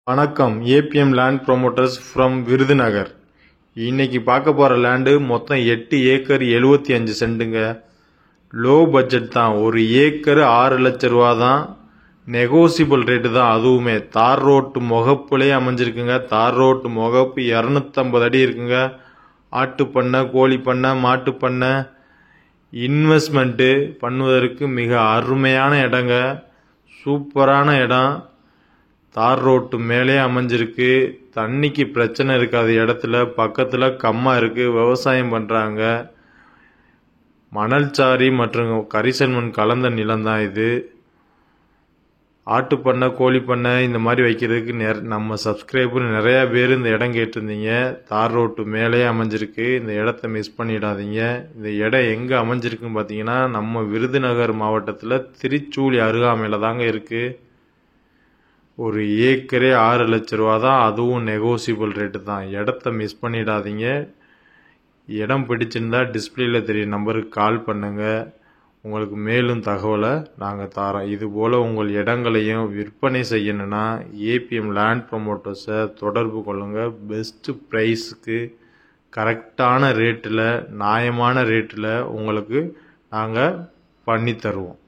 வணக்கம். APM land promoters from Virudhunagar. இன்னைக்கு பார்க்க போகிற லேண்டு மொத்தம் 8 ஏக்கர் 75 சென்ட்டுங்க. லோ பட்ஜெட் தான். ஒரு ஏக்கர் 6 லட்ச ரூபா தான். நெகோசியபிள் ரேட்டு தான். அதுவுமே தார் ரோட்டு முகப்புலேயே அமைஞ்சிருக்குங்க. தார் ரோட்டு முகப்பு 250 அடி இருக்குங்க. ஆட்டு பண்ணை, கோழி பண்ணை, மாட்டு பண்ணை, இன்வெஸ்ட்மெண்ட்டு பண்ணுவதற்கு மிக அருமையான இடங்க. சூப்பரான இடம். தார் ரோட்டு மேலே அமைஞ்சிருக்கு. தண்ணிக்கு பிரச்சனை இருக்காது. இடத்துல பக்கத்தில் கம்மா இருக்குது. விவசாயம் பண்ணுறாங்க. மணல்சாரி மற்றும் கரிசல் மண் கலந்த நிலம்தான் இது. ஆட்டு பண்ணை, கோழி பண்ணை இந்த மாதிரி வைக்கிறதுக்கு நம்ம சப்ஸ்கிரைபர் நிறையா பேர் இந்த இடம் கேட்டிருந்தீங்க. தார் ரோட்டு மேலே அமைஞ்சிருக்கு. இந்த இடத்த மிஸ் பண்ணிடாதீங்க. இந்த இடம் எங்கே அமைஞ்சிருக்குன்னு பார்த்தீங்கன்னா நம்ம விருதுநகர் மாவட்டத்தில் திருச்சூழி அருகாமையில் தாங்க இருக்குது. ஒரு ஏக்கரே 6 லட்ச ரூபா தான். அதுவும் நெகோசியபிள் ரேட்டு தான். இடத்த மிஸ் பண்ணிடாதீங்க. இடம் பிடிச்சிருந்தா டிஸ்பிளேல தெரிய நம்பருக்கு கால் பண்ணுங்கள். உங்களுக்கு மேலும் தகவலை நாங்கள் தரோம். இதுபோல் உங்கள் இடங்களையும் விற்பனை செய்யணுன்னா ஏபிஎம் லேண்ட் ப்ரொமோட்டர்ஸை தொடர்பு கொள்ளுங்கள். பெஸ்ட்டு ப்ரைஸுக்கு கரெக்டான ரேட்டில், நியாயமான ரேட்டில் உங்களுக்கு நாங்கள் பண்ணி தருவோம்.